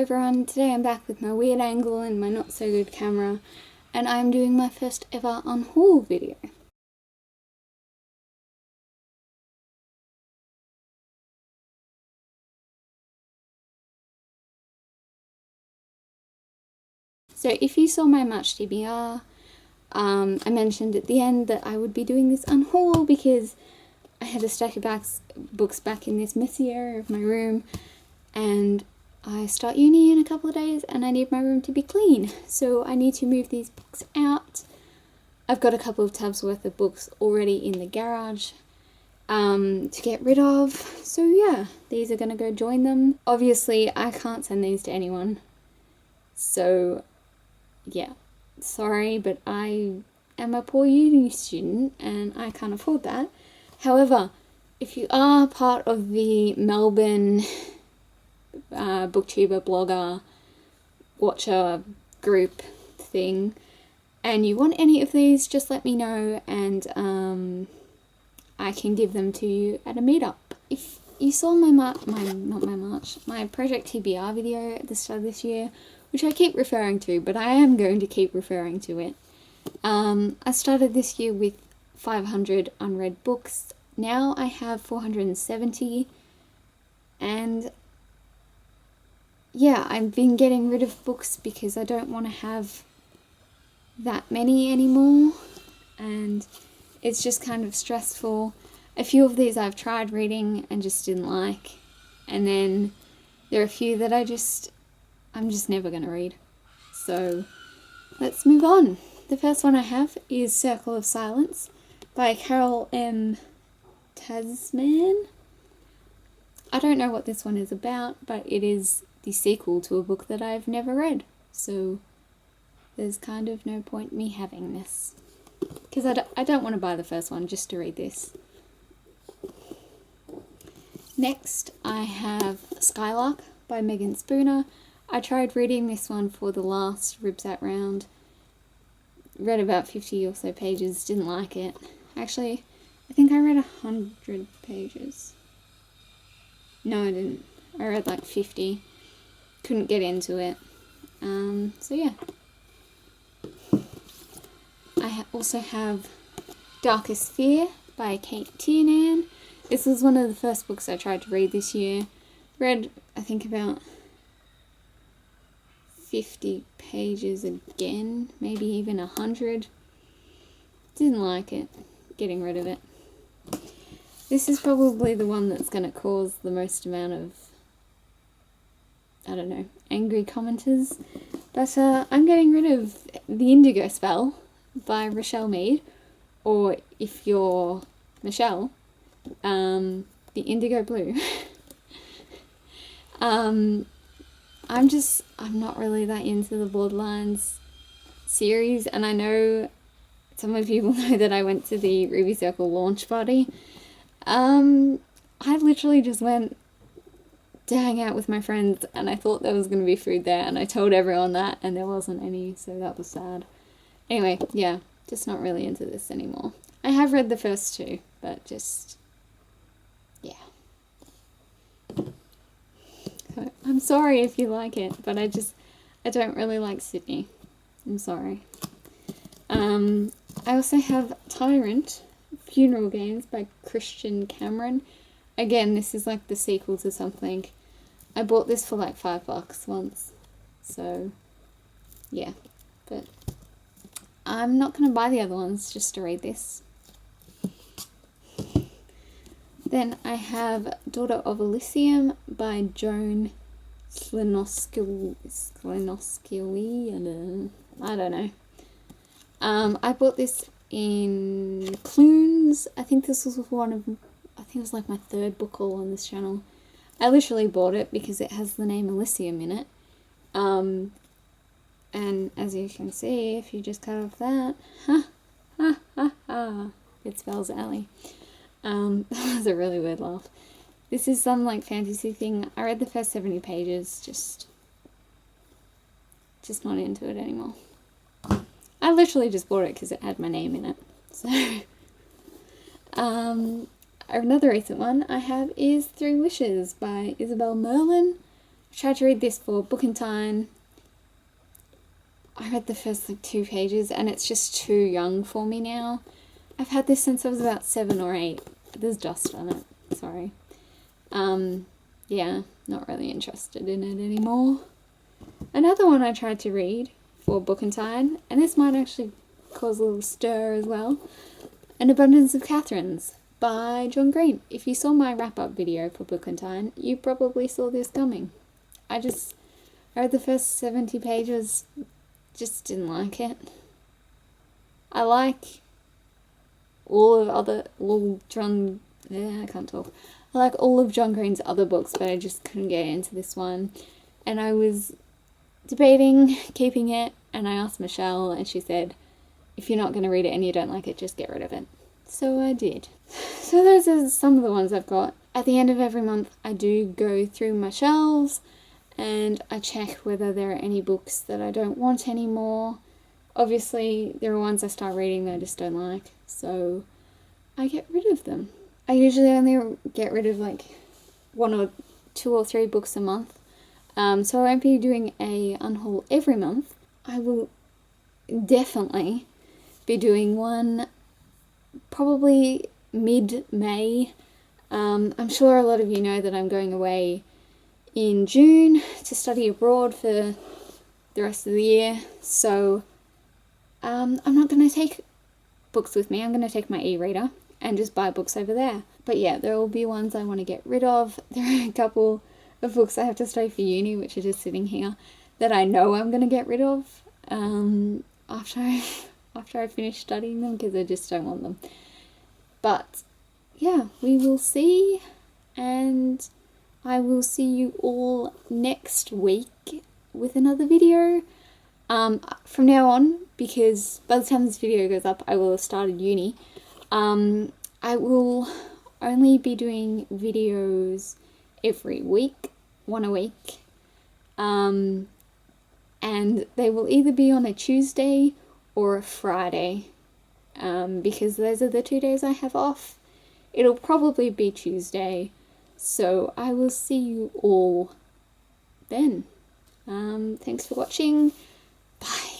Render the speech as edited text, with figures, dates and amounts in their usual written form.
everyone, today I'm back with my weird angle and my not so good camera, and I'm doing my first ever Unhaul video. So if you saw my March TBR, I mentioned at the end that I would be doing this Unhaul because I had a stack of books back in this messy area of my room, and I start uni in a couple of days and I need my room to be clean, so I need to move these books out. I've got a couple of tubs worth of books already in the garage to get rid of, so yeah, these are gonna go join them. Obviously I can't send these to anyone, so yeah, sorry, but I am a poor uni student and I can't afford that. However, if you are part of the Melbourne booktuber, blogger, watcher group thing, and you want any of these, just let me know and I can give them to you at a meetup. If you saw my Project TBR video at the start of this year, which I keep referring to, but I am going to keep referring to it. I started this year with 500 unread books. Now I have 470, and yeah, I've been getting rid of books because I don't want to have that many anymore, and it's just kind of stressful. A few of these I've tried reading and just didn't like, and then there are a few that I'm just never going to read. So let's move on. The first one I have is Circle of Silence by Carol M. Tasman. I don't know what this one is about, but it is the sequel to a book that I've never read, so there's kind of no point me having this, because I don't want to buy the first one just to read this. Next I have Skylark by Megan Spooner. I tried reading this one for the last Ribsat round, read about 50 or so pages, didn't like it. Actually, I think I read 100 pages. No, I didn't. I read like 50. Couldn't get into it. So yeah. I also have Darkest Fear by Kate Tiernan. This was one of the first books I tried to read this year. Read, I think, about 50 pages again, maybe even 100. Didn't like it. Getting rid of it. This is probably the one that's going to cause the most amount of, I don't know, angry commenters. But I'm getting rid of The Indigo Spell by Rochelle Mead, or if you're Michelle, The Indigo Blue. I'm not really that into the Borderlands series, and I know some of you will know that I went to the Ruby Circle launch party. I literally just went to hang out with my friends, and I thought there was going to be food there, and I told everyone that, and there wasn't any, so that was sad. Anyway, yeah, just not really into this anymore. I have read the first two, but just, yeah. So, I'm sorry if you like it, but I don't really like Sydney. I'm sorry. I also have Tyrant, Funeral Games by Christian Cameron. Again, this is like the sequel to something. I bought this for like $5 once, so yeah, but I'm not going to buy the other ones just to read this. Then I have Daughter of Elysium by Joan Slinoski, I don't know. I bought this in Clunes. I think this was it was like my third book haul on this channel. I literally bought it because it has the name Elysium in it. And as you can see, if you just cut off that, it spells Ellie. That was a really weird laugh. This is some like fantasy thing. I read the first 70 pages, just not into it anymore. I literally just bought it because it had my name in it. So, another recent one I have is Three Wishes by Isabel Merlin. I tried to read this for Book and Time. I read the first like 2 pages and it's just too young for me now. I've had this since I was about 7 or 8. There's dust on it, sorry. Yeah, not really interested in it anymore. Another one I tried to read for Book and Time, and this might actually cause a little stir as well, An Abundance of Catherines by John Green. If you saw my wrap-up video for Book and Time, you probably saw this coming. I read the first 70 pages, just didn't like it. I like all of John Green's other books, but I just couldn't get into this one. And I was debating keeping it, and I asked Michelle, and she said, if you're not going to read it and you don't like it, just get rid of it. So I did. So those are some of the ones I've got. At the end of every month, I do go through my shelves, and I check whether there are any books that I don't want anymore. Obviously, there are ones I start reading that I just don't like, so I get rid of them. I usually only get rid of like 1 or 2 or 3 books a month, so I won't be doing a unhaul every month. I will definitely be doing one probably mid-May. I'm sure a lot of you know that I'm going away in June to study abroad for the rest of the year, so I'm not going to take books with me. I'm going to take my e-reader and just buy books over there. But yeah, there will be ones I want to get rid of. There are a couple of books I have to study for uni, which are just sitting here, that I know I'm going to get rid of after I finish studying them, because I just don't want them. But yeah, we will see, and I will see you all next week with another video. From now on, because by the time this video goes up, I will have started uni, I will only be doing videos every week, 1 a week, and they will either be on a Tuesday or a Friday, because those are the 2 days I have off. It'll probably be Tuesday, so I will see you all then. Thanks for watching. Bye.